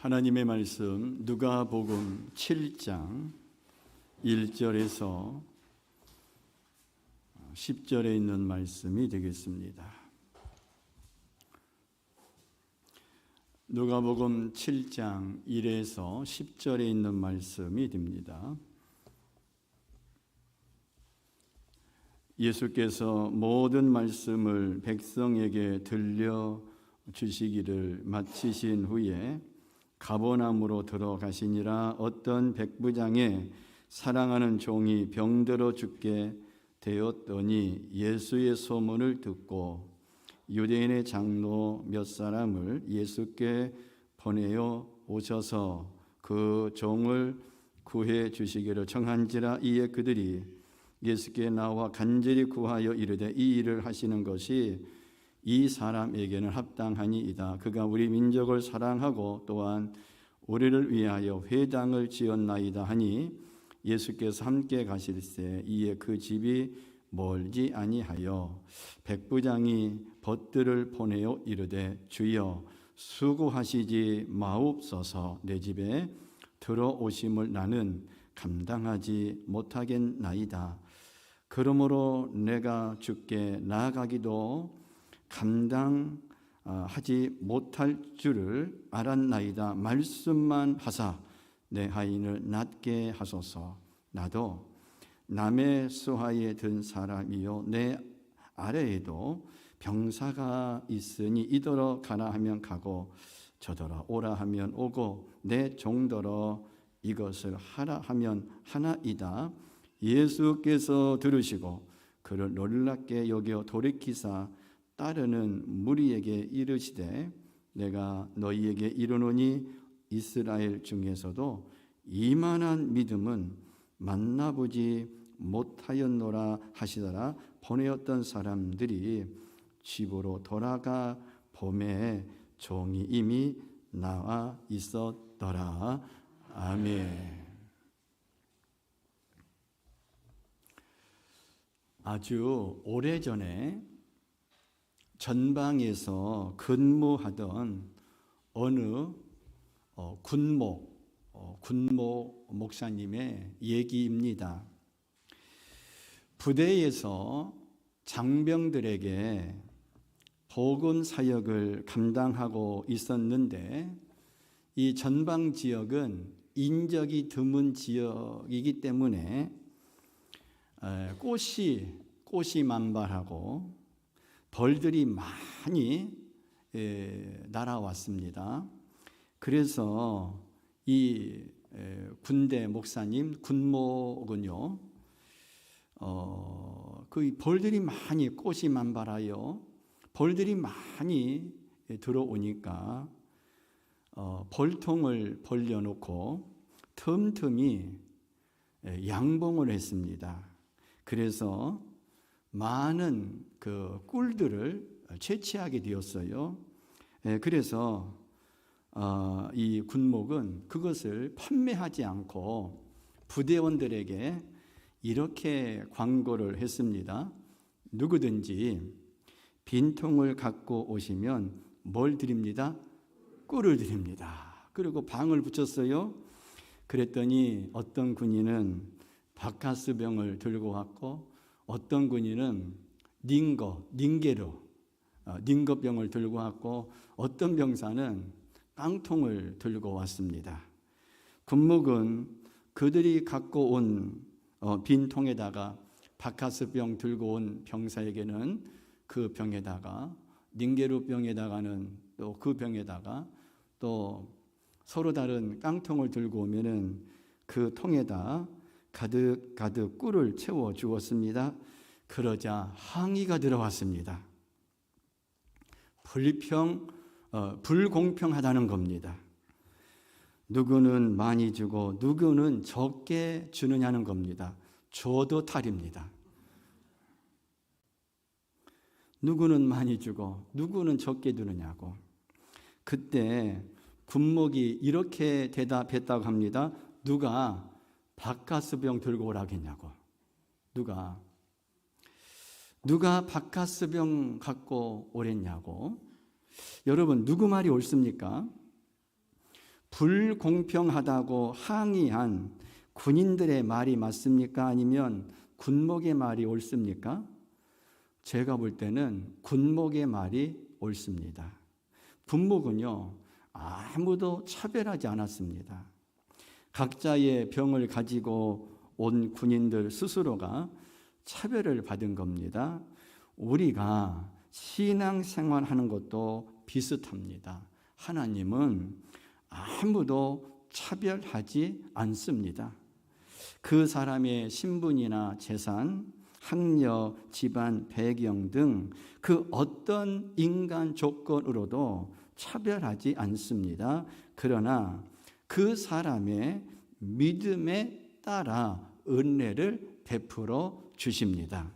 하나님의 말씀 누가복음 7장 1절에서 10절에 있는 말씀이 되겠습니다. 누가복음 7장 1에서 10절에 있는 말씀이 됩니다. 예수께서 모든 말씀을 백성에게 들려주시기를 마치신 후에 가버나움으로 들어가시니라. 어떤 백부장의 사랑하는 종이 병들어 죽게 되었더니 예수의 소문을 듣고 유대인의 장로 몇 사람을 예수께 보내어 오셔서 그 종을 구해 주시기를 청한지라. 이에 그들이 예수께 나와 간절히 구하여 이르되 이 일을 하시는 것이 이 사람에게는 합당하니이다. 그가 우리 민족을 사랑하고 또한 우리를 위하여 회당을 지었나이다 하니 예수께서 함께 가실새 이에 그 집이 멀지 아니하여 백부장이 벗들을 보내어 이르되 주여 수고하시지 마옵소서. 내 집에 들어오심을 나는 감당하지 못하겠나이다. 그러므로 내가 주께 나아가기도 감당하지 못할 줄을 알았나이다. 말씀만 하사 내 하인을 낫게 하소서. 나도 남의 수하에 든 사람이요 내 아래에도 병사가 있으니 이더러 가라 하면 가고 저더러 오라 하면 오고 내 종더러 이것을 하라 하면 하나이다. 예수께서 들으시고 그를 놀랍게 여겨 돌이키사 따르는 무리에게 이르시되 내가 너희에게 이르노니 이스라엘 중에서도 이만한 믿음은 만나보지 못하였노라 하시더라. 보내었던 사람들이 집으로 돌아가 보매 종이 이미 나와 있었더라. 아멘. 아주 오래전에 전방에서 근무하던 어느 군목 목사님의 얘기입니다. 부대에서 장병들에게 복음 사역을 감당하고 있었는데 이 전방 지역은 인적이 드문 지역이기 때문에 꽃이 만발하고 벌들이 많이 날아왔습니다. 그래서 이 군대 목사님 군목은요, 그 벌들이 많이 꽃이 만발하여 벌들이 많이 들어오니까 벌통을 벌려놓고 틈틈이 양봉을 했습니다. 그래서 많은 그 꿀들을 채취하게 되었어요. 그래서 이 군목은 그것을 판매하지 않고 부대원들에게 이렇게 광고를 했습니다. 누구든지 빈통을 갖고 오시면 뭘 드립니다? 꿀을 드립니다. 그리고 방을 붙였어요. 그랬더니 어떤 군인은 바카스병을 들고 왔고 어떤 군인은 닝거병을 들고 왔고 어떤 병사는 깡통을 들고 왔습니다. 군목은 그들이 갖고 온 빈 통에다가 바카스병 들고 온 병사에게는 그 병에다가 닝게루병에다가는 또 그 병에다가 또 서로 다른 깡통을 들고 오면은 그 통에다 가득 꿀을 채워 주었습니다. 그러자 항의가 들어왔습니다. 불공평하다는 겁니다. 누구는 많이 주고 누구는 적게 주느냐는 겁니다. 줘도 탈입니다. 누구는 많이 주고 누구는 적게 주느냐고. 그때 군목이 이렇게 대답했다고 합니다. 누가 바카스병 들고 오라겠냐고. 누가 바카스병 갖고 오랬냐고. 여러분, 누구 말이 옳습니까? 불공평하다고 항의한 군인들의 말이 맞습니까? 아니면 군목의 말이 옳습니까? 제가 볼 때는 군목의 말이 옳습니다. 군목은요, 아무도 차별하지 않았습니다. 각자의 병을 가지고 온 군인들 스스로가 차별을 받은 겁니다. 우리가 신앙생활하는 것도 비슷합니다. 하나님은 아무도 차별하지 않습니다. 그 사람의 신분이나 재산, 학력, 집안, 배경 등 그 어떤 인간 조건으로도 차별하지 않습니다. 그러나 그 사람의 믿음에 따라 은혜를 베풀어 주십니다.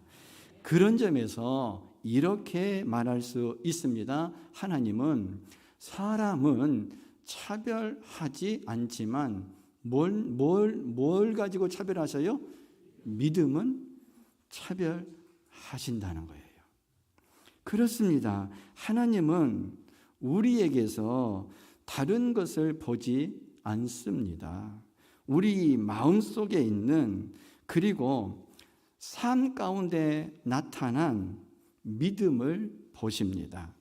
그런 점에서 이렇게 말할 수 있습니다. 하나님은 사람은 차별하지 않지만 뭘 가지고 차별하셔요? 믿음은 차별하신다는 거예요. 그렇습니다. 하나님은 우리에게서 다른 것을 보지 않습니다. 우리 마음속에 있는, 그리고 삶 가운데 나타난 믿음을 보십니다.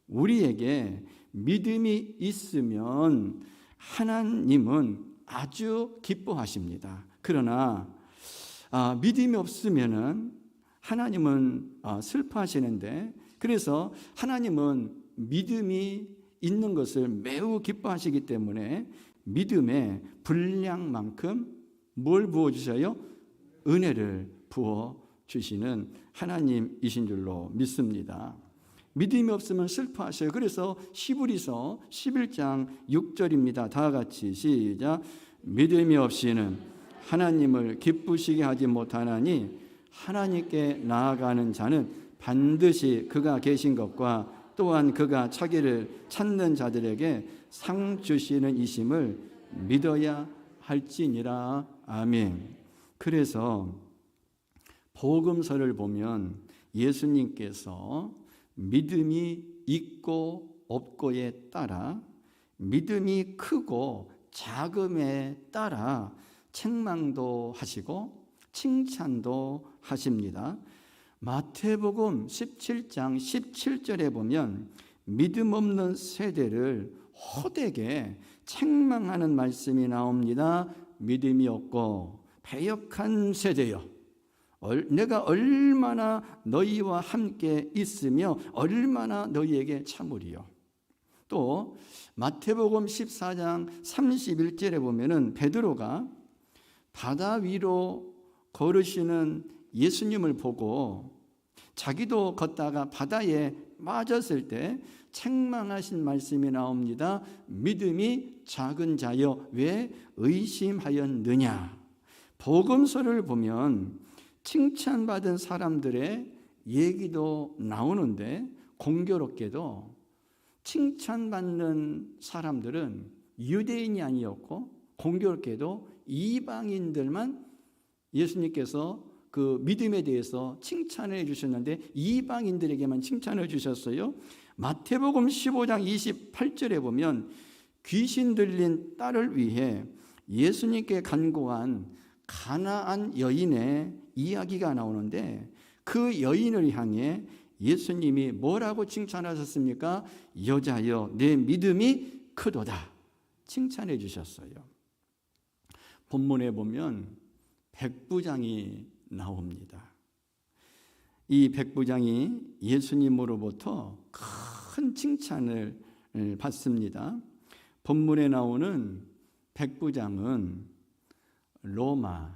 우리에게 믿음이 있으면 하나님은 아주 기뻐하십니다. 그러나 믿음이 없으면은 하나님은 슬퍼하시는데, 그래서 하나님은 믿음이 있는 것을 매우 기뻐하시기 때문에 믿음의 분량만큼 뭘 부어주셔요? 은혜를 부어주시는 하나님이신 줄로 믿습니다. 믿음이 없으면 슬퍼하셔요. 그래서 히브리서 11장 6절입니다. 다 같이 시작. 믿음이 없이는 하나님을 기쁘시게 하지 못하나니 하나님께 나아가는 자는 반드시 그가 계신 것과 또한 그가 자기를 찾는 자들에게 상 주시는 이심을 믿어야 할지니라. 아멘. 그래서 복음서를 보면 예수님께서 믿음이 있고 없고에 따라, 믿음이 크고 작음에 따라 책망도 하시고 칭찬도 하십니다. 마태복음 17장 17절에 보면 믿음 없는 세대를 호되게 책망하는 말씀이 나옵니다. 믿음이 없고 패역한 세대여, 내가 얼마나 너희와 함께 있으며 얼마나 너희에게 참으리요. 또 마태복음 14장 31절에 보면은 베드로가 바다 위로 걸으시는 예수님을 보고 자기도 걷다가 바다에 빠졌을 때 책망하신 말씀이 나옵니다. 믿음이 작은 자여 왜 의심하였느냐. 복음서를 보면 칭찬받은 사람들의 얘기도 나오는데, 공교롭게도 칭찬받는 사람들은 유대인이 아니었고 공교롭게도 이방인들만 예수님께서 그 믿음에 대해서 칭찬을 해주셨는데 이방인들에게만 칭찬을 주셨어요. 마태복음 15장 28절에 보면 귀신 들린 딸을 위해 예수님께 간구한 가나안 여인의 이야기가 나오는데, 그 여인을 향해 예수님이 뭐라고 칭찬하셨습니까? 여자여 내 믿음이 크도다 칭찬해 주셨어요. 본문에 보면 백부장이 나옵니다. 이 백부장이 예수님으로부터 큰 칭찬을 받습니다. 본문에 나오는 백부장은 로마,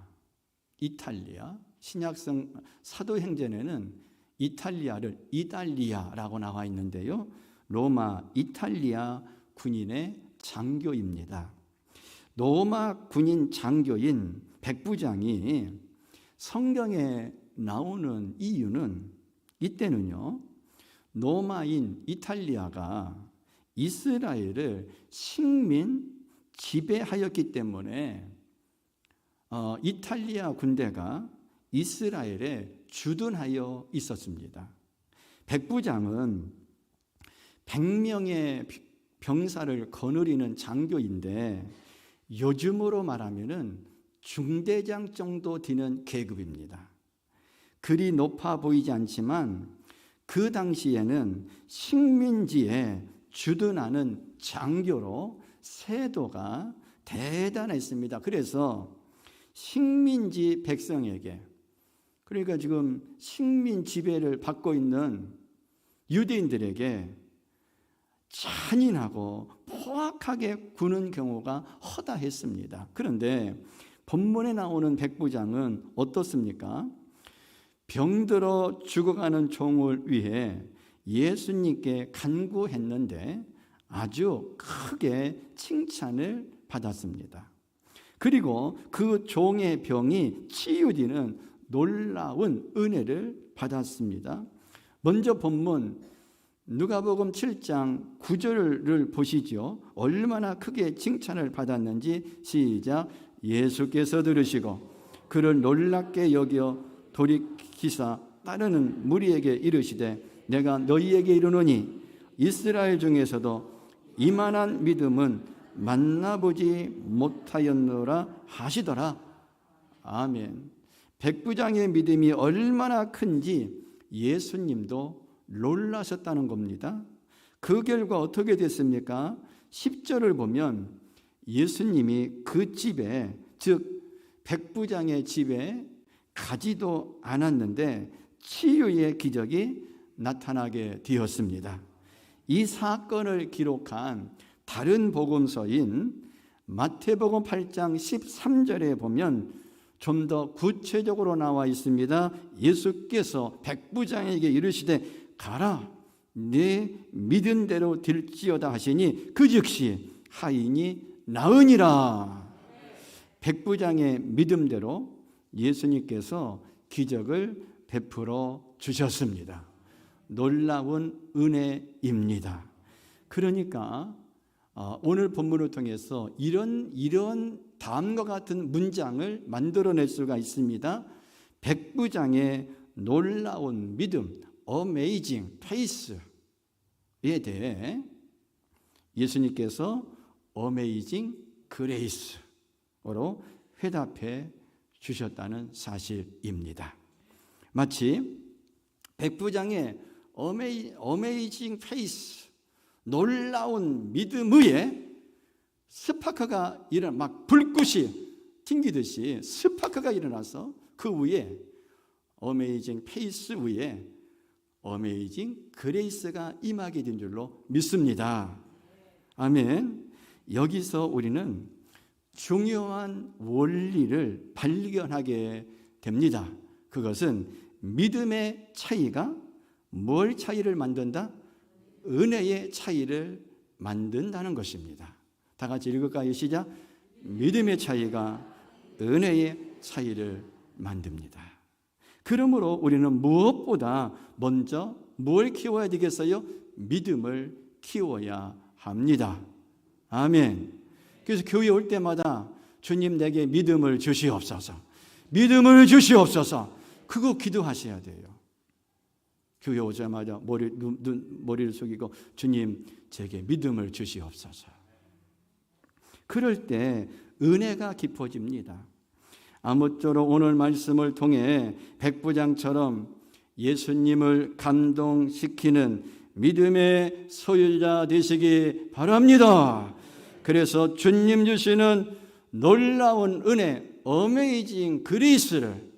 이탈리아, 신약성 사도행전에는 이탈리아를 이달리아라고 나와 있는데요. 로마, 이탈리아 군인의 장교입니다. 로마 군인 장교인 백부장이 성경에 나오는 이유는, 이때는요 로마인 이탈리아가 이스라엘을 식민 지배하였기 때문에 이탈리아 군대가 이스라엘에 주둔하여 있었습니다. 백부장은 100명의 병사를 거느리는 장교인데 요즘으로 말하면은 중대장 정도 되는 계급입니다. 그리 높아 보이지 않지만 그 당시에는 식민지에 주둔하는 장교로 세도가 대단했습니다. 그래서 식민지 백성에게, 그러니까 지금 식민 지배를 받고 있는 유대인들에게 잔인하고 포악하게 구는 경우가 허다했습니다. 그런데 본문에 나오는 백부장은 어떻습니까? 병들어 죽어가는 종을 위해 예수님께 간구했는데 아주 크게 칭찬을 받았습니다. 그리고 그 종의 병이 치유되는 놀라운 은혜를 받았습니다. 먼저 본문 누가복음 7장 9절을 보시죠. 얼마나 크게 칭찬을 받았는지 시작. 예수께서 들으시고 그를 놀랍게 여겨 돌이키사 따르는 무리에게 이르시되 내가 너희에게 이르노니 이스라엘 중에서도 이만한 믿음은 만나보지 못하였노라 하시더라. 아멘. 백부장의 믿음이 얼마나 큰지 예수님도 놀라셨다는 겁니다. 그 결과 어떻게 됐습니까? 10절을 보면 예수님이 그 집에, 즉 백부장의 집에 가지도 않았는데 치유의 기적이 나타나게 되었습니다. 이 사건을 기록한 다른 복음서인 마태복음 8장 13절에 보면 좀 더 구체적으로 나와 있습니다. 예수께서 백부장에게 이르시되 가라, 네 믿은 대로 될지어다 하시니 그 즉시 하인이 나으니라. 백부장의 믿음대로 예수님께서 기적을 베풀어 주셨습니다. 놀라운 은혜입니다. 그러니까 오늘 본문을 통해서 이런 다음과 같은 문장을 만들어낼 수가 있습니다. 백부장의 놀라운 믿음, Amazing Faith에 대해 예수님께서 Amazing Grace로 회답해 주셨다는 사실입니다. 마치 백부장의 Amazing Faith, 놀라운 믿음 위에 스파크가 막 불꽃이 튕기듯이 스파크가 일어나서 그 위에 어메이징 페이스 위에 어메이징 그레이스가 임하게 된 줄로 믿습니다. 아멘. 여기서 우리는 중요한 원리를 발견하게 됩니다. 그것은 믿음의 차이가 뭘 차이를 만든다? 은혜의 차이를 만든다는 것입니다. 다 같이 읽을까요? 시작. 믿음의 차이가 은혜의 차이를 만듭니다. 그러므로 우리는 무엇보다 먼저 뭘 키워야 되겠어요? 믿음을 키워야 합니다. 아멘. 그래서 교회 올 때마다 주님 내게 믿음을 주시옵소서, 믿음을 주시옵소서, 그거 기도하셔야 돼요. 교회 오자마자 머리를 숙이고 주님 제게 믿음을 주시옵소서. 그럴 때 은혜가 깊어집니다. 아무쪼록 오늘 말씀을 통해 백부장처럼 예수님을 감동시키는 믿음의 소유자 되시기 바랍니다. 그래서 주님 주시는 놀라운 은혜, 어메이징 그레이스를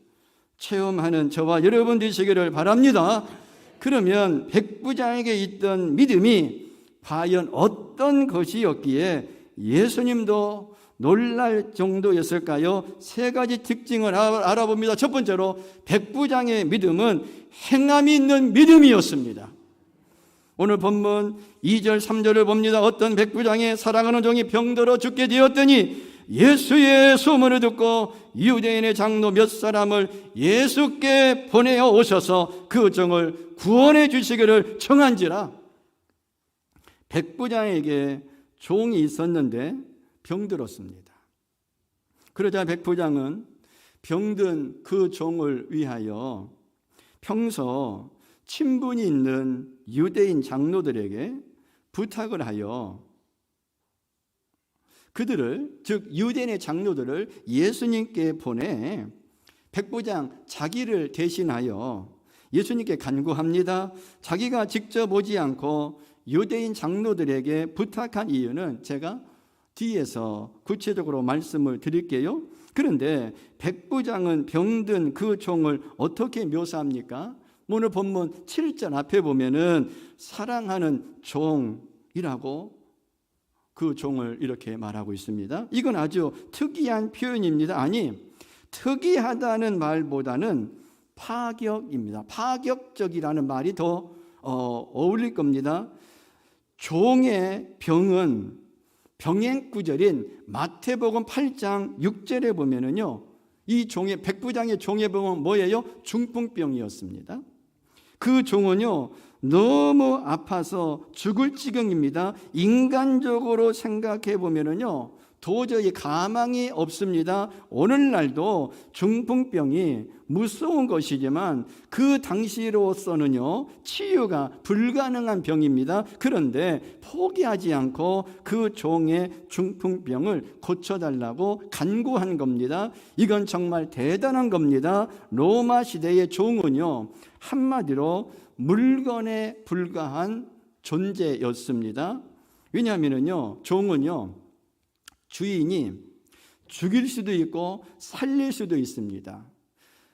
체험하는 저와 여러분 되시기를 바랍니다. 그러면 백부장에게 있던 믿음이 과연 어떤 것이었기에 예수님도 놀랄 정도였을까요? 세 가지 특징을 알아봅니다. 첫 번째로 백부장의 믿음은 행함이 있는 믿음이었습니다. 오늘 본문 2절 3절을 봅니다. 어떤 백부장의 사랑하는 종이 병들어 죽게 되었더니 예수의 소문을 듣고 유대인의 장로 몇 사람을 예수께 보내어 오셔서 그 종을 구원해 주시기를 청한지라. 백부장에게 종이 있었는데 병들었습니다. 그러자 백부장은 병든 그 종을 위하여 평소 친분이 있는 유대인 장로들에게 부탁을 하여 그들을, 즉 유대인의 장로들을 예수님께 보내 백부장 자기를 대신하여 예수님께 간구합니다. 자기가 직접 오지 않고 유대인 장로들에게 부탁한 이유는 제가 뒤에서 구체적으로 말씀을 드릴게요. 그런데 백부장은 병든 그 종을 어떻게 묘사합니까? 오늘 본문 7절 앞에 보면은 사랑하는 종이라고 그 종을 이렇게 말하고 있습니다. 이건 아주 특이한 표현입니다. 아니, 특이하다는 말보다는 파격입니다. 파격적이라는 말이 더 어울릴 겁니다. 종의 병은 병행 구절인 마태복음 8장 6절에 보면은요, 이 종의 백부장의 종의 병은 뭐예요? 중풍병이었습니다. 그 종은요, 너무 아파서 죽을 지경입니다. 인간적으로 생각해 보면은요, 도저히 가망이 없습니다. 오늘날도 중풍병이 무서운 것이지만 그 당시로서는요, 치유가 불가능한 병입니다. 그런데 포기하지 않고 그 종의 중풍병을 고쳐달라고 간구한 겁니다. 이건 정말 대단한 겁니다. 로마 시대의 종은요, 한마디로 물건에 불과한 존재였습니다. 왜냐하면요, 종은요, 주인이 죽일 수도 있고 살릴 수도 있습니다.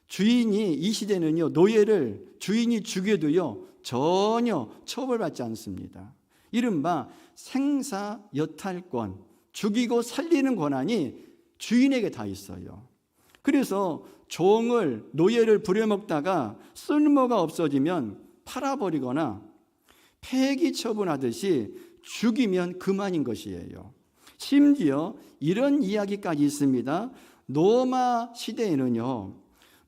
주인이 이 시대는요, 노예를 주인이 죽여도요 전혀 처벌받지 않습니다. 이른바 생사여탈권, 죽이고 살리는 권한이 주인에게 다 있어요. 그래서 종을, 노예를 부려먹다가 쓸모가 없어지면 팔아버리거나 폐기 처분하듯이 죽이면 그만인 것이에요. 심지어 이런 이야기까지 있습니다. 로마 시대에는요,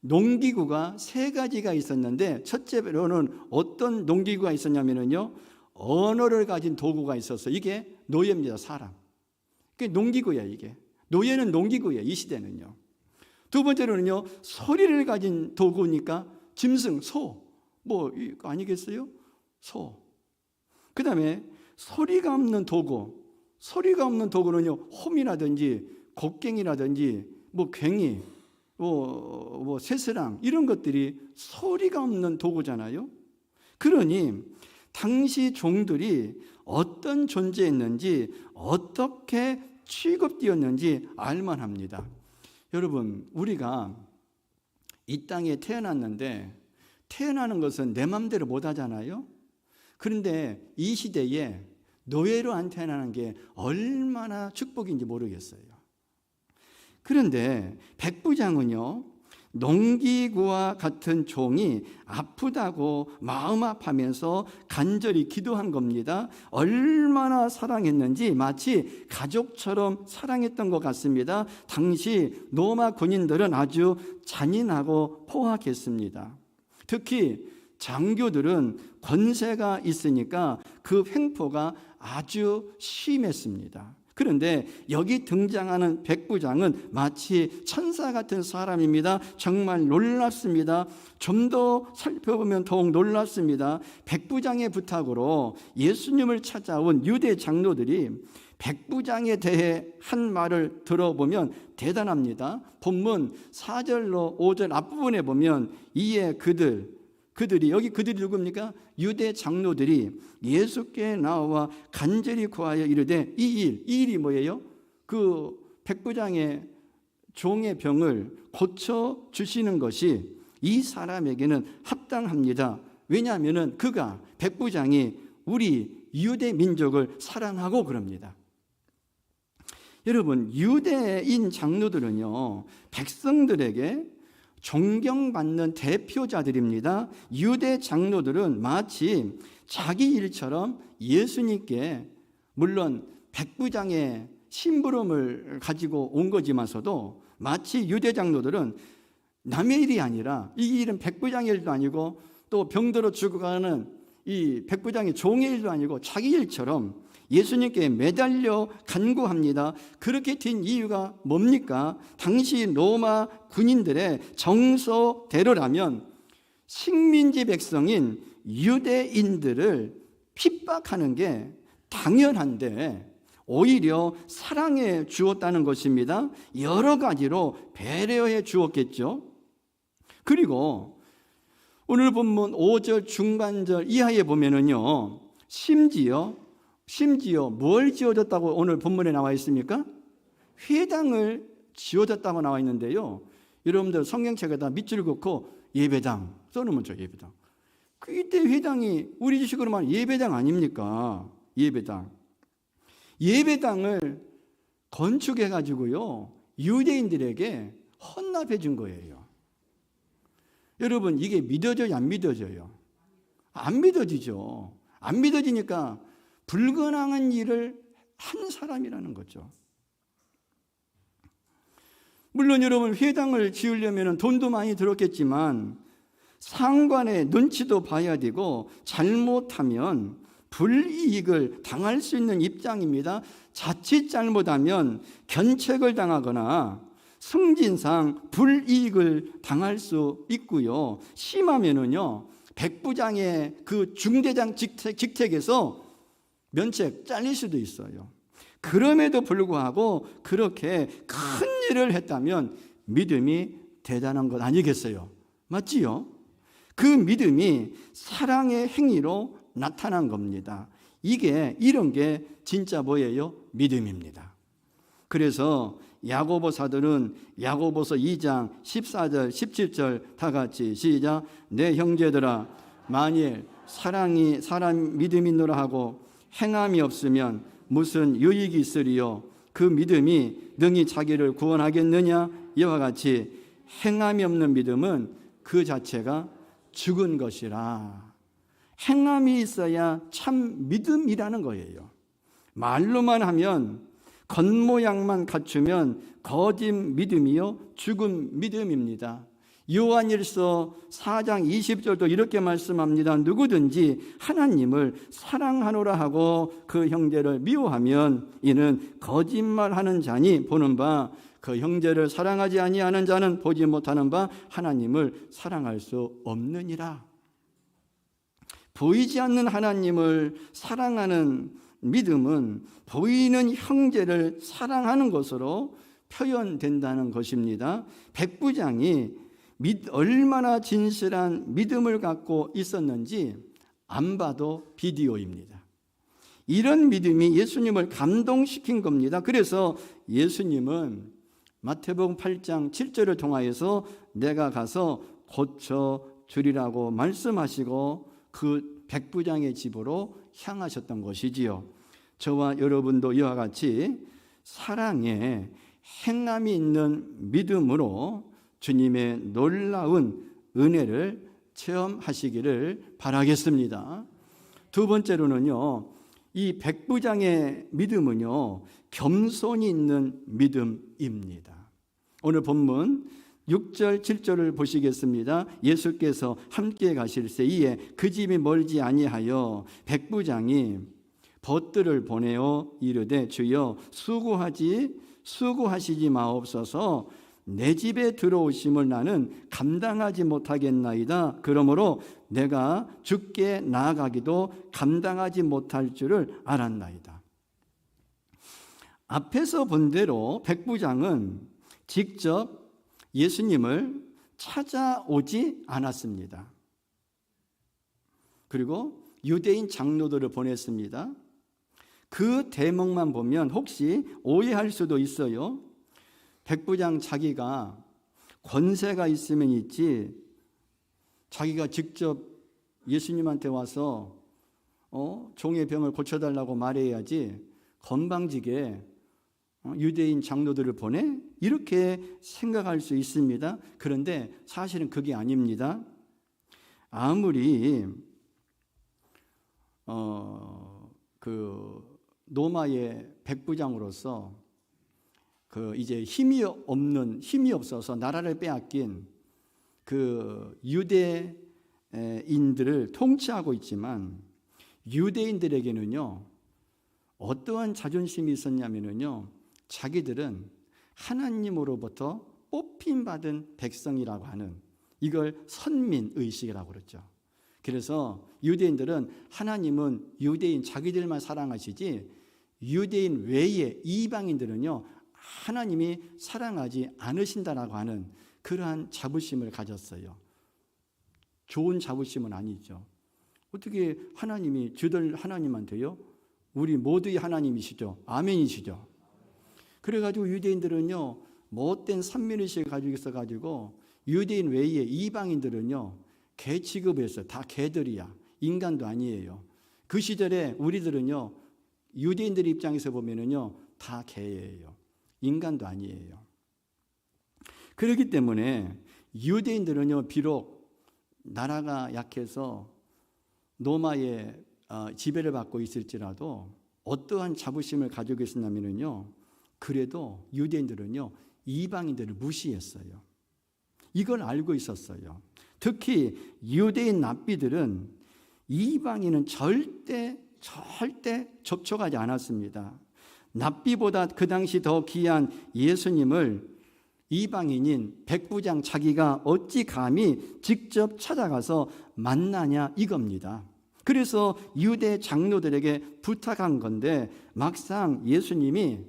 농기구가 3가지가 있었는데, 첫째로는 어떤 농기구가 있었냐면요, 언어를 가진 도구가 있었어요. 이게 노예입니다. 사람. 그게 농기구야. 이게 노예는 농기구예요. 이 시대는요. 두 번째로는요, 소리를 가진 도구니까 짐승, 소, 뭐 이거 아니겠어요? 소. 그 다음에 소리가 없는 도구, 소리가 없는 도구는요, 홈이라든지 곡괭이라든지 뭐 괭이, 뭐 쇠스랑, 이런 것들이 소리가 없는 도구잖아요. 그러니 당시 종들이 어떤 존재였는지, 어떻게 취급되었는지 알만합니다. 여러분, 우리가 이 땅에 태어났는데 태어나는 것은 내 맘대로 못 하잖아요. 그런데 이 시대에 노예로 안 태어나는 게 얼마나 축복인지 모르겠어요. 그런데 백부장은요, 농기구와 같은 종이 아프다고 마음 아파하면서 간절히 기도한 겁니다. 얼마나 사랑했는지 마치 가족처럼 사랑했던 것 같습니다. 당시 로마 군인들은 아주 잔인하고 포악했습니다. 특히 장교들은 권세가 있으니까 그 횡포가 아주 심했습니다. 그런데 여기 등장하는 백부장은 마치 천사 같은 사람입니다. 정말 놀랍습니다. 좀 더 살펴보면 더욱 놀랍습니다. 백부장의 부탁으로 예수님을 찾아온 유대 장로들이 백부장에 대해 한 말을 들어보면 대단합니다. 본문 4절로 5절 앞부분에 보면 이에 그들이 여기 그들이 누굽니까? 유대 장로들이 예수께 나와 간절히 구하여 이르되 이 일이 뭐예요? 그 백부장의 종의 병을 고쳐 주시는 것이 이 사람에게는 합당합니다. 왜냐하면 그가, 백부장이 우리 유대 민족을 사랑하고 그럽니다. 여러분, 유대인 장로들은요, 백성들에게 존경받는 대표자들입니다. 유대 장로들은 마치 자기 일처럼 예수님께, 물론 백부장의 심부름을 가지고 온 거지만서도 마치 유대 장로들은 남의 일이 아니라, 이 일은 백부장의 일도 아니고 또 병들어 죽어가는 이 백부장의 종의 일도 아니고 자기 일처럼 예수님께 매달려 간구합니다. 그렇게 된 이유가 뭡니까? 당시 로마 군인들의 정서대로라면 식민지 백성인 유대인들을 핍박하는 게 당연한데 오히려 사랑해 주었다는 것입니다. 여러 가지로 배려해 주었겠죠. 그리고 오늘 본문 5절 중반절 이하에 보면은요, 심지어 뭘 지어줬다고 오늘 본문에 나와 있습니까? 회당을 지어줬다고 나와 있는데요. 여러분들 성경책에다 밑줄 긋고 예배당 써놓으면 죠. 예배당. 이때 회당이 우리 지식으로 말하면 예배당 아닙니까? 예배당을 건축해 가지고요, 유대인들에게 헌납해 준 거예요. 여러분, 이게 믿어져요, 안 믿어져요? 안 믿어지죠. 안 믿어지니까 불가능한 일을 한 사람이라는 거죠. 물론 여러분, 회당을 지으려면 돈도 많이 들었겠지만 상관의 눈치도 봐야 되고 잘못하면 불이익을 당할 수 있는 입장입니다. 자칫 잘못하면 견책을 당하거나 승진상 불이익을 당할 수 있고요. 심하면은요, 백부장의 그 중대장 직책에서 면책 잘릴 수도 있어요. 그럼에도 불구하고 그렇게 큰 일을 했다면 믿음이 대단한 것 아니겠어요? 맞지요? 그 믿음이 사랑의 행위로 나타난 겁니다. 이런 게 진짜 뭐예요? 믿음입니다. 그래서 야고보 사도는 야고보서 2장 14절 17절 다 같이 시작. 내 형제들아, 만일 사랑이 사람 믿음이노라 하고 행함이 없으면 무슨 유익이 있으리요? 그 믿음이 능히 자기를 구원하겠느냐? 이와 같이 행함이 없는 믿음은 그 자체가 죽은 것이라. 행함이 있어야 참 믿음이라는 거예요. 말로만 하면, 겉모양만 갖추면 거짓 믿음이요, 죽은 믿음입니다. 요한일서 4장 20절도 이렇게 말씀합니다. 누구든지 하나님을 사랑하노라 하고 그 형제를 미워하면 이는 거짓말하는 자니 보는 바 그 형제를 사랑하지 아니하는 자는 보지 못하는 바 하나님을 사랑할 수 없느니라. 보이지 않는 하나님을 사랑하는 믿음은 보이는 형제를 사랑하는 것으로 표현된다는 것입니다. 백부장이 얼마나 진실한 믿음을 갖고 있었는지 안 봐도 비디오입니다. 이런 믿음이 예수님을 감동시킨 겁니다. 그래서 예수님은 마태복음 8장 7절을 통하여서 내가 가서 고쳐주리라고 말씀하시고 그 백부장의 집으로 향하셨던 것이지요. 저와 여러분도 이와 같이 사랑에 행함이 있는 믿음으로 주님의 놀라운 은혜를 체험하시기를 바라겠습니다. 두 번째로는요, 이 백부장의 믿음은요, 겸손이 있는 믿음입니다. 오늘 본문 6절 7절을 보시겠습니다. 예수께서 함께 가실새 이에 그 집이 멀지 아니하여 백부장이 벗들을 보내어 이르되 주여 수고하시지 마옵소서. 내 집에 들어오심을 나는 감당하지 못하겠나이다. 그러므로 내가 주께 나아가기도 감당하지 못할 줄을 알았나이다. 앞에서 본 대로 백부장은 직접 예수님을 찾아오지 않았습니다. 그리고 유대인 장로들을 보냈습니다. 그 대목만 보면 혹시 오해할 수도 있어요. 백부장 자기가 권세가 있으면 있지, 자기가 직접 예수님한테 와서 종의 병을 고쳐달라고 말해야지 건방지게 유대인 장로들을 보내? 이렇게 생각할 수 있습니다. 그런데 사실은 그게 아닙니다. 아무리 그 로마의 백부장으로서 이제 힘이 없어서 나라를 빼앗긴 그 유대인들을 통치하고 있지만 유대인들에게는요, 어떠한 자존심이 있었냐면요, 자기들은 하나님으로부터 뽑힘받은 백성이라고 하는, 이걸 선민의식이라고 그러죠. 그래서 유대인들은 하나님은 유대인 자기들만 사랑하시지 유대인 외에 이방인들은요, 하나님이 사랑하지 않으신다라고 하는 그러한 자부심을 가졌어요. 좋은 자부심은 아니죠. 어떻게 하나님이 저들 하나님한테요? 우리 모두의 하나님이시죠. 아멘이시죠. 그래가지고 유대인들은요, 못된 선민의식을 가지고 있어가지고 유대인 외에 이방인들은요, 개 취급했어요. 다 개들이야. 인간도 아니에요. 그 시절에 우리들은요, 유대인들 입장에서 보면은요, 다 개예요. 인간도 아니에요. 그렇기 때문에 유대인들은요, 비록 나라가 약해서 로마의 지배를 받고 있을지라도 어떠한 자부심을 가지고 있었냐면요, 그래도 유대인들은요, 이방인들을 무시했어요. 이걸 알고 있었어요. 특히 유대인 납비들은 이방인은 절대 접촉하지 않았습니다. 납비보다 그 당시 더 귀한 예수님을 이방인인 백부장 자기가 어찌 감히 직접 찾아가서 만나냐 이겁니다. 그래서 유대 장로들에게 부탁한 건데 막상 예수님이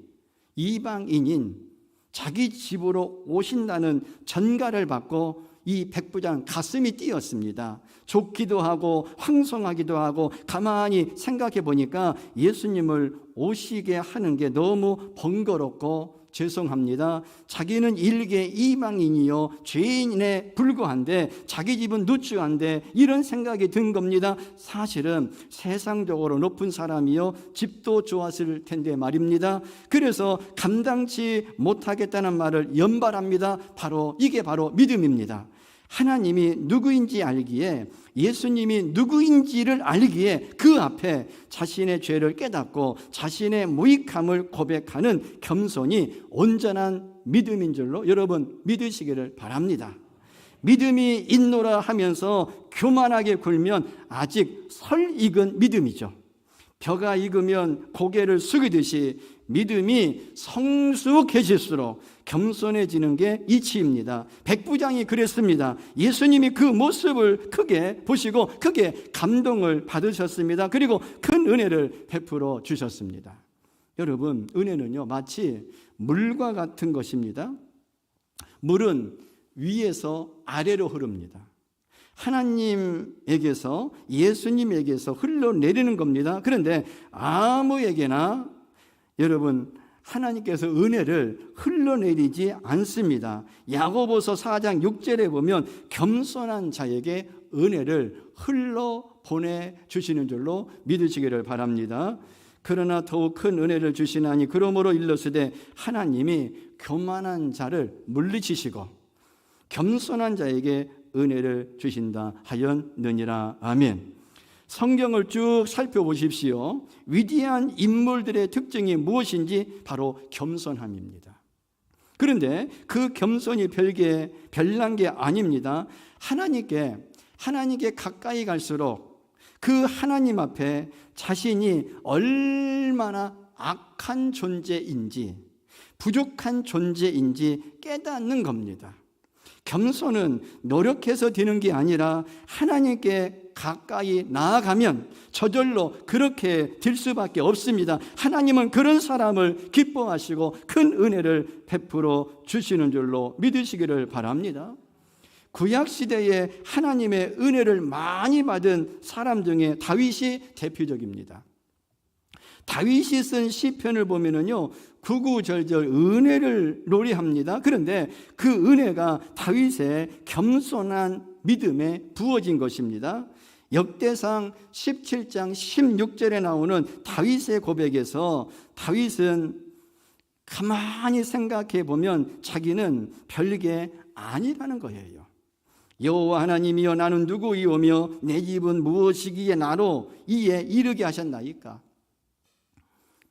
이방인인 자기 집으로 오신다는 전가를 받고 이 백부장 가슴이 뛰었습니다. 좋기도 하고 황송하기도 하고 가만히 생각해 보니까 예수님을 오시게 하는 게 너무 번거롭고 죄송합니다. 자기는 일개 이방인이요 죄인에 불과한데 자기 집은 누추한데 이런 생각이 든 겁니다. 사실은 세상적으로 높은 사람이요 집도 좋았을 텐데 말입니다. 그래서 감당치 못하겠다는 말을 연발합니다. 이게 바로 믿음입니다. 하나님이 누구인지 알기에, 예수님이 누구인지를 알기에 그 앞에 자신의 죄를 깨닫고 자신의 무익함을 고백하는 겸손이 온전한 믿음인 줄로 여러분 믿으시기를 바랍니다. 믿음이 있노라 하면서 교만하게 굴면 아직 설익은 믿음이죠. 벼가 익으면 고개를 숙이듯이 믿음이 성숙해질수록 겸손해지는 게 이치입니다. 백부장이 그랬습니다. 예수님이 그 모습을 크게 보시고 크게 감동을 받으셨습니다. 그리고 큰 은혜를 베풀어 주셨습니다. 여러분, 은혜는요 마치 물과 같은 것입니다. 물은 위에서 아래로 흐릅니다. 하나님에게서 예수님에게서 흘러내리는 겁니다. 그런데 아무에게나 여러분 하나님께서 은혜를 흘러내리지 않습니다. 야고보서 4장 6절에 보면 겸손한 자에게 은혜를 흘러 보내주시는 줄로 믿으시기를 바랍니다. 그러나 더욱 큰 은혜를 주시나니 그러므로 일러스되 하나님이 교만한 자를 물리치시고 겸손한 자에게 은혜를 주신다 하였느니라. 아멘. 성경을 쭉 살펴보십시오. 위대한 인물들의 특징이 무엇인지 바로 겸손함입니다. 그런데 그 겸손이 별난 게 아닙니다. 하나님께 가까이 갈수록 그 하나님 앞에 자신이 얼마나 악한 존재인지 부족한 존재인지 깨닫는 겁니다. 겸손은 노력해서 되는 게 아니라 하나님께 가까이 나아가면 저절로 그렇게 될 수밖에 없습니다. 하나님은 그런 사람을 기뻐하시고 큰 은혜를 베풀어 주시는 줄로 믿으시기를 바랍니다. 구약시대에 하나님의 은혜를 많이 받은 사람 중에 다윗이 대표적입니다. 다윗이 쓴 시편을 보면은요, 구구절절 은혜를 노래합니다. 그런데 그 은혜가 다윗의 겸손한 믿음에 부어진 것입니다. 역대상 17장 16절에 나오는 다윗의 고백에서 다윗은 가만히 생각해 보면 자기는 별게 아니라는 거예요. 여호와 하나님이여 나는 누구이오며 내 집은 무엇이기에 나로 이에 이르게 하셨나이까.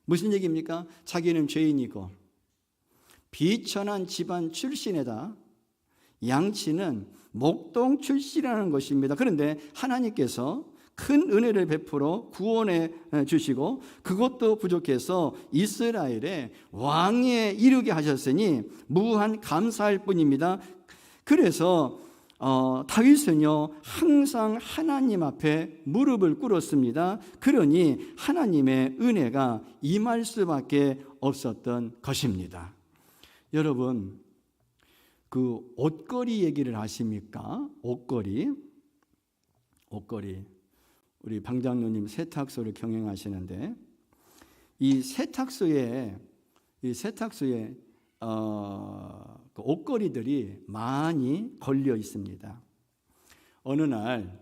무슨 얘기입니까? 자기는 죄인이고 비천한 집안 출신에다 양치는 목동 출신이라는 것입니다. 그런데 하나님께서 큰 은혜를 베풀어 구원해 주시고 그것도 부족해서 이스라엘의 왕위에 이르게 하셨으니 무한 감사할 뿐입니다. 그래서 다윗은요 항상 하나님 앞에 무릎을 꿇었습니다. 그러니 하나님의 은혜가 임할 수밖에 없었던 것입니다. 여러분, 그 옷걸이 얘기를 아십니까? 옷걸이. 우리 방장로님 세탁소를 경영하시는데 이 세탁소에 그 옷걸이들이 많이 걸려 있습니다. 어느 날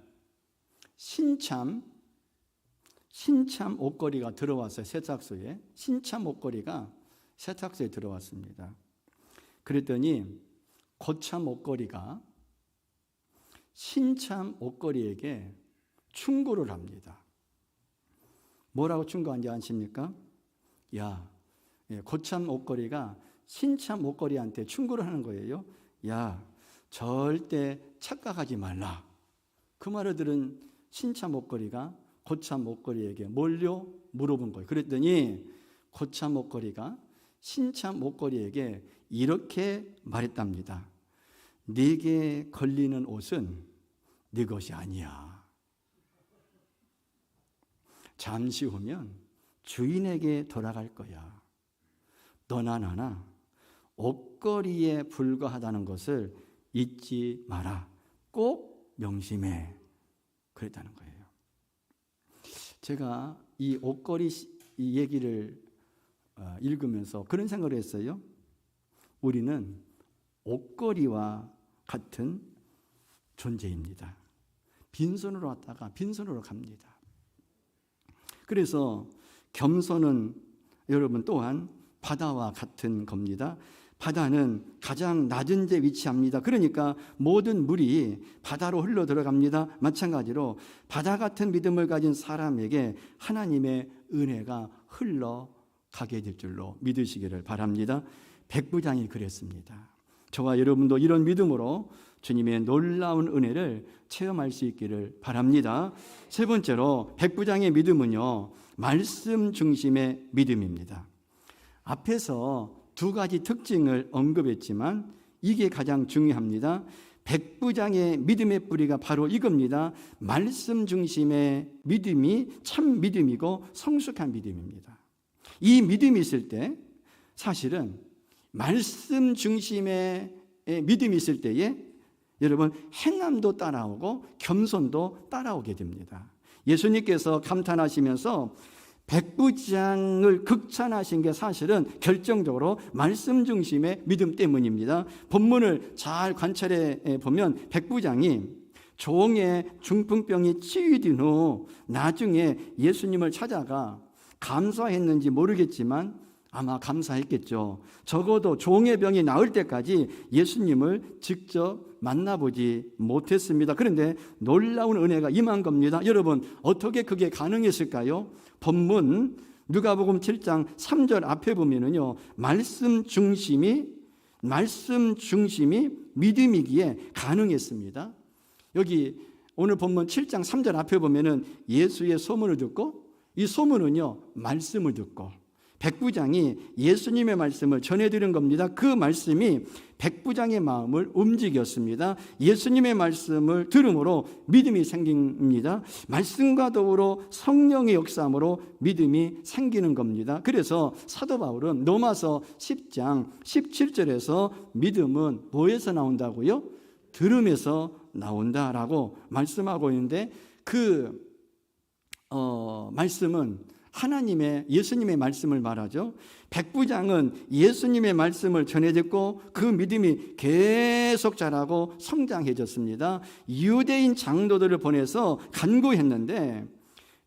신참 옷걸이가 들어왔어요. 세탁소에 신참 옷걸이가 세탁소에 들어왔습니다. 그랬더니 고참 옷걸이가 신참 옷걸이에게 충고를 합니다. 뭐라고 충고한지 아십니까? 고참 옷걸이가 신참 옷걸이한테 충고를 하는 거예요. 야, 절대 착각하지 말라. 그 말을 들은 신참 옷걸이가 고참 옷걸이에게 뭘요? 물어본 거예요. 그랬더니 고참 옷걸이가 신참 옷걸이에게 이렇게 말했답니다. 네게 걸리는 옷은 네 것이 아니야. 잠시 후면 주인에게 돌아갈 거야. 너나 나나 옷걸이에 불과하다는 것을 잊지 마라. 꼭 명심해. 그랬다는 거예요. 제가 이 옷걸이 이 얘기를 읽으면서 그런 생각을 했어요. 우리는 옷걸이와 같은 존재입니다. 빈손으로 왔다가 빈손으로 갑니다. 그래서 겸손은 여러분 또한 바다와 같은 겁니다. 바다는 가장 낮은 데 위치합니다. 그러니까 모든 물이 바다로 흘러 들어갑니다. 마찬가지로 바다 같은 믿음을 가진 사람에게 하나님의 은혜가 흘러가게 될 줄로 믿으시기를 바랍니다. 백부장이 그랬습니다. 저와 여러분도 이런 믿음으로 주님의 놀라운 은혜를 체험할 수 있기를 바랍니다. 세 번째로 백부장의 믿음은요, 말씀 중심의 믿음입니다. 앞에서 두 가지 특징을 언급했지만 이게 가장 중요합니다. 백부장의 믿음의 뿌리가 바로 이겁니다. 말씀 중심의 믿음이 참 믿음이고 성숙한 믿음입니다. 이 믿음이 있을 때 사실은 말씀 중심의 믿음이 있을 때에 여러분 행함도 따라오고 겸손도 따라오게 됩니다. 예수님께서 감탄하시면서 백부장을 극찬하신 게 사실은 결정적으로 말씀 중심의 믿음 때문입니다. 본문을 잘 관찰해 보면 백부장이 종의 중풍병이 치유된 후 나중에 예수님을 찾아가 감사했는지 모르겠지만 아마 감사했겠죠. 적어도 종의 병이 나을 때까지 예수님을 직접 만나보지 못했습니다. 그런데 놀라운 은혜가 임한 겁니다. 여러분, 어떻게 그게 가능했을까요? 본문 누가복음 7장 3절 앞에 보면은요, 말씀 중심이 믿음이기에 가능했습니다. 여기 오늘 본문 7장 3절 앞에 보면은 예수의 소문을 듣고, 이 소문은요 말씀을 듣고 백부장이 예수님의 말씀을 전해드린 겁니다. 그 말씀이 백부장의 마음을 움직였습니다. 예수님의 말씀을 들음으로 믿음이 생깁니다. 말씀과 더불어 성령의 역사함으로 믿음이 생기는 겁니다. 그래서 사도 바울은 로마서 10장 17절에서 믿음은 뭐에서 나온다고요? 들음에서 나온다라고 말씀하고 있는데 그 말씀은 예수님의 말씀을 말하죠. 백부장은 예수님의 말씀을 전해 듣고 그 믿음이 계속 자라고 성장해졌습니다. 유대인 장로들을 보내서 간구했는데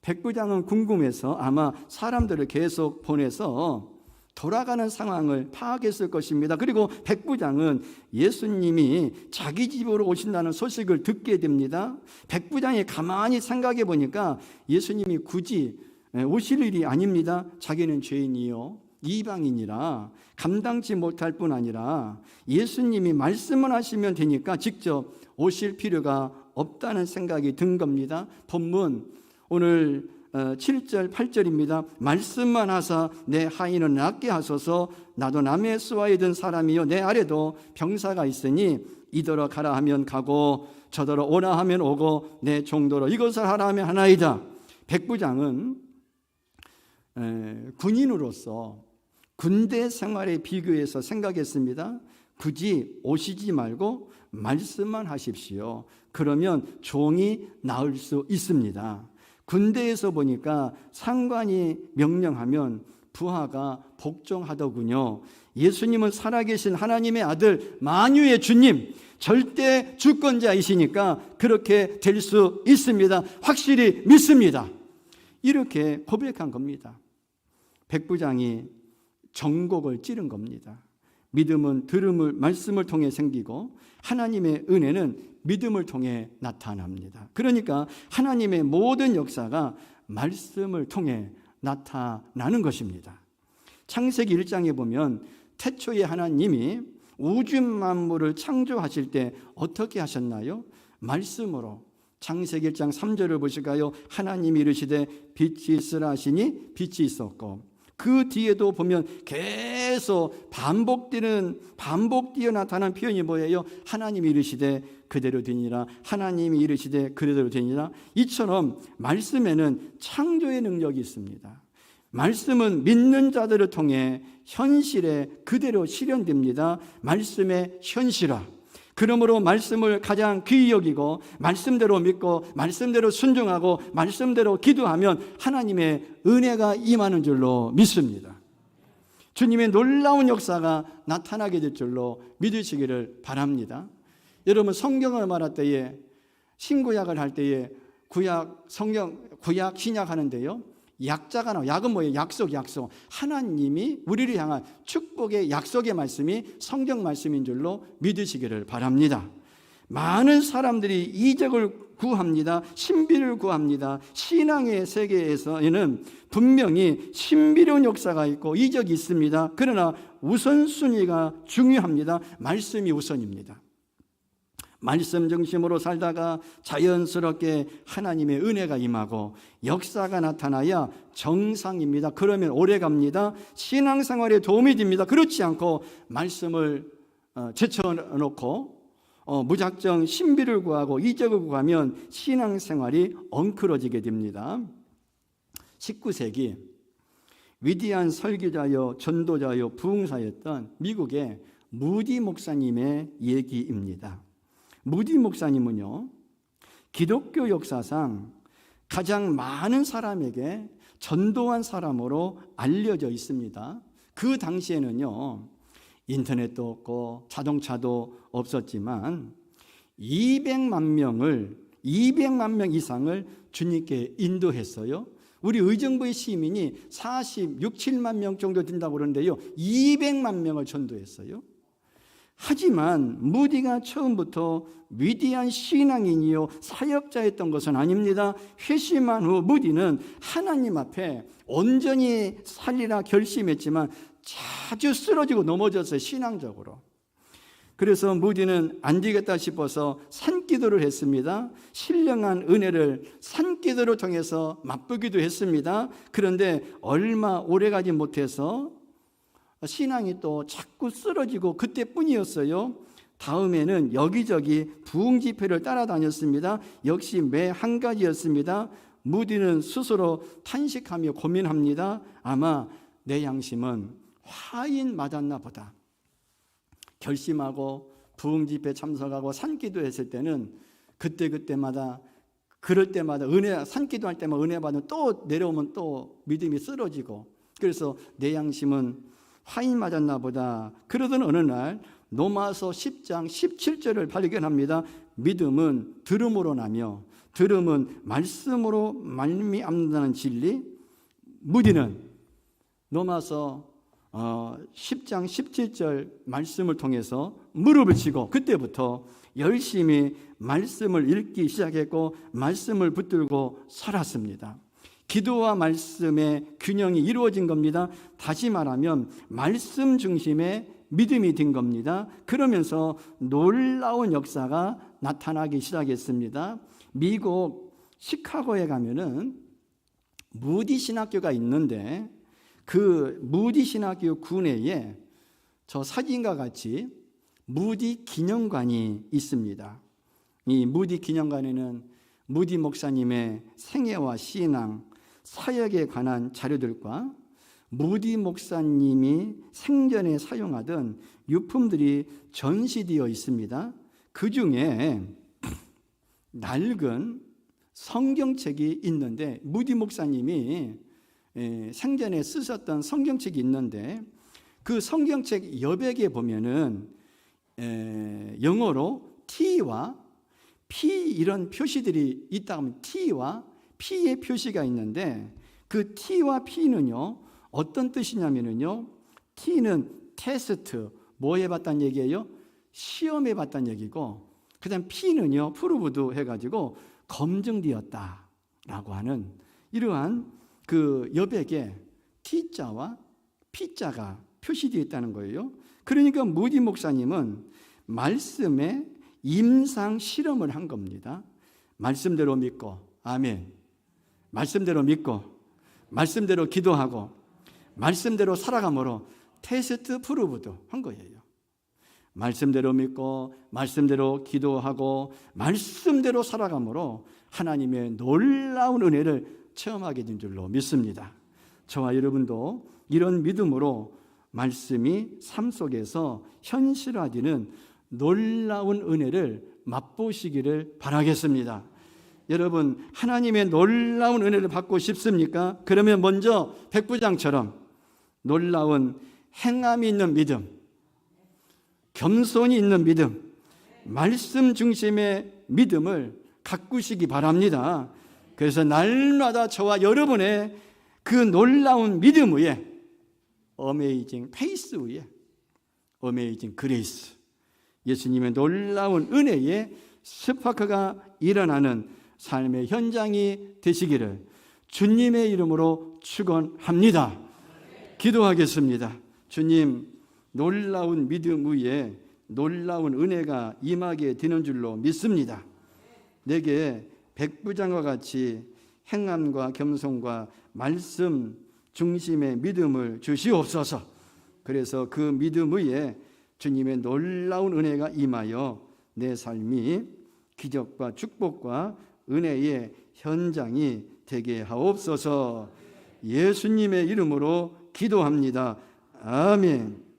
백부장은 궁금해서 아마 사람들을 계속 보내서 돌아가는 상황을 파악했을 것입니다. 그리고 백부장은 예수님이 자기 집으로 오신다는 소식을 듣게 됩니다. 백부장이 가만히 생각해 보니까 예수님이 굳이 오실 일이 아닙니다. 자기는 죄인이요 이방인이라 감당치 못할 뿐 아니라 예수님이 말씀을 하시면 되니까 직접 오실 필요가 없다는 생각이 든 겁니다. 본문 오늘 7절 8절입니다. 말씀만 하사 내 하인은 낫게 하소서. 나도 남의 수하에 든 사람이요 내 아래도 병사가 있으니 이더러 가라 하면 가고 저더러 오라 하면 오고 내 종도로 이것을 하라 하면 하나이다. 백부장은 군인으로서 군대 생활에 비교해서 생각했습니다. 굳이 오시지 말고 말씀만 하십시오. 그러면 종이 나을 수 있습니다. 군대에서 보니까 상관이 명령하면 부하가 복종하더군요. 예수님은 살아계신 하나님의 아들, 만유의 주님, 절대 주권자이시니까 그렇게 될 수 있습니다. 확실히 믿습니다. 이렇게 고백한 겁니다. 백부장이 정곡을 찌른 겁니다. 믿음은 들음을 말씀을 통해 생기고 하나님의 은혜는 믿음을 통해 나타납니다. 그러니까 하나님의 모든 역사가 말씀을 통해 나타나는 것입니다. 창세기 1장에 보면 태초에 하나님이 우주 만물을 창조하실 때 어떻게 하셨나요? 말씀으로. 창세기 1장 3절을 보실까요? 하나님이 이르시되 빛이 있으라 하시니 빛이 있었고, 그 뒤에도 보면 계속 반복되어 나타난 표현이 뭐예요? 하나님이 이르시되 그대로 되니라, 하나님이 이르시되 그대로 되니라. 이처럼 말씀에는 창조의 능력이 있습니다. 말씀은 믿는 자들을 통해 현실에 그대로 실현됩니다. 말씀의 현실화. 그러므로 말씀을 가장 귀히 여기고 말씀대로 믿고 말씀대로 순종하고 말씀대로 기도하면 하나님의 은혜가 임하는 줄로 믿습니다. 주님의 놀라운 역사가 나타나게 될 줄로 믿으시기를 바랍니다. 여러분, 성경을 말할 때에, 신구약을 할 때에 구약 신약 하는데요, 약자가 나와요. 약은 뭐예요? 약속. 하나님이 우리를 향한 축복의 약속의 말씀이 성경 말씀인 줄로 믿으시기를 바랍니다. 많은 사람들이 이적을 구합니다. 신비를 구합니다. 신앙의 세계에서는 분명히 신비로운 역사가 있고 이적이 있습니다. 그러나 우선순위가 중요합니다. 말씀이 우선입니다. 말씀 중심으로 살다가 자연스럽게 하나님의 은혜가 임하고 역사가 나타나야 정상입니다. 그러면 오래 갑니다. 신앙생활에 도움이 됩니다. 그렇지 않고 말씀을 제쳐놓고 무작정 신비를 구하고 이적을 구하면 신앙생활이 엉클어지게 됩니다. 19세기 위대한 설교자요 전도자요 부흥사였던 미국의 무디 목사님의 얘기입니다. 무디 목사님은요, 기독교 역사상 가장 많은 사람에게 전도한 사람으로 알려져 있습니다. 그 당시에는요, 인터넷도 없고 자동차도 없었지만 200만 명 이상을 주님께 인도했어요. 우리 의정부의 시민이 46, 7만 명 정도 된다고 그러는데요, 200만 명을 전도했어요. 하지만 무디가 처음부터 위대한 신앙인이요 사역자였던 것은 아닙니다. 회심한 후 무디는 하나님 앞에 온전히 살리라 결심했지만 자주 쓰러지고 넘어졌어요, 신앙적으로. 그래서 무디는 안 되겠다 싶어서 산기도를 했습니다. 신령한 은혜를 산기도를 통해서 맛보기도 했습니다. 그런데 얼마 오래가지 못해서 신앙이 또 자꾸 쓰러지고 그때뿐이었어요. 다음에는 여기저기 부흥 집회를 따라다녔습니다. 역시 매 한 가지였습니다. 무디는 스스로 탄식하며 고민합니다. 아마 내 양심은 화인 맞았나 보다. 결심하고 부흥 집회 참석하고 산기도 했을 때는 그때마다 그럴 때마다 산기도할 때마다 은혜 받으면 또 내려오면 또 믿음이 쓰러지고, 그래서 내 양심은 화인 맞았나 보다. 그러던 어느 날 로마서 10장 17절을 발견합니다. 믿음은 들음으로 나며 들음은 말씀으로 말미암는다는 진리. 무디는 로마서 10장 17절 말씀을 통해서 무릎을 치고 그때부터 열심히 말씀을 읽기 시작했고 말씀을 붙들고 살았습니다. 기도와 말씀의 균형이 이루어진 겁니다. 다시 말하면 말씀 중심의 믿음이 된 겁니다. 그러면서 놀라운 역사가 나타나기 시작했습니다. 미국 시카고에 가면은 무디 신학교가 있는데 그 무디 신학교 구내에 저 사진과 같이 무디 기념관이 있습니다. 이 무디 기념관에는 무디 목사님의 생애와 신앙, 사역에 관한 자료들과 무디 목사님이 생전에 사용하던 유품들이 전시되어 있습니다. 그 중에 낡은 성경책이 있는데 무디 목사님이 생전에 쓰셨던 성경책이 있는데 그 성경책 여백에 보면은 영어로 T와 P 이런 표시들이 있다 하면 T와 P의 표시가 있는데 그 T와 P는요 어떤 뜻이냐면요 T는 테스트 뭐 해봤다는 얘기예요? 시험해 봤다는 얘기고 그 다음 P는요 프루브드 해가지고 검증되었다라고 하는 이러한 그 여백에 T자와 P자가 표시되어 있다는 거예요. 그러니까 무디 목사님은 말씀에 임상 실험을 한 겁니다. 말씀대로 믿고 아멘, 말씀대로 믿고 말씀대로 기도하고 말씀대로 살아감으로 테스트 프루브도 한 거예요. 말씀대로 믿고 말씀대로 기도하고 말씀대로 살아감으로 하나님의 놀라운 은혜를 체험하게 된 줄로 믿습니다. 저와 여러분도 이런 믿음으로 말씀이 삶 속에서 현실화되는 놀라운 은혜를 맛보시기를 바라겠습니다. 여러분 하나님의 놀라운 은혜를 받고 싶습니까? 그러면 먼저 백부장처럼 놀라운 행함이 있는 믿음, 겸손이 있는 믿음, 말씀 중심의 믿음을 가꾸시기 바랍니다. 그래서 날마다 저와 여러분의 그 놀라운 믿음 위에 어메이징 페이스 위에 어메이징 그레이스 예수님의 놀라운 은혜의 스파크가 일어나는 삶의 현장이 되시기를 주님의 이름으로 축원합니다. 기도하겠습니다. 주님 놀라운 믿음 위에 놀라운 은혜가 임하게 되는 줄로 믿습니다. 내게 백부장과 같이 행함과 겸손과 말씀 중심의 믿음을 주시옵소서. 그래서 그 믿음 위에 주님의 놀라운 은혜가 임하여 내 삶이 기적과 축복과 은혜의 현장이 되게 하옵소서. 예수님의 이름으로 기도합니다. 아멘.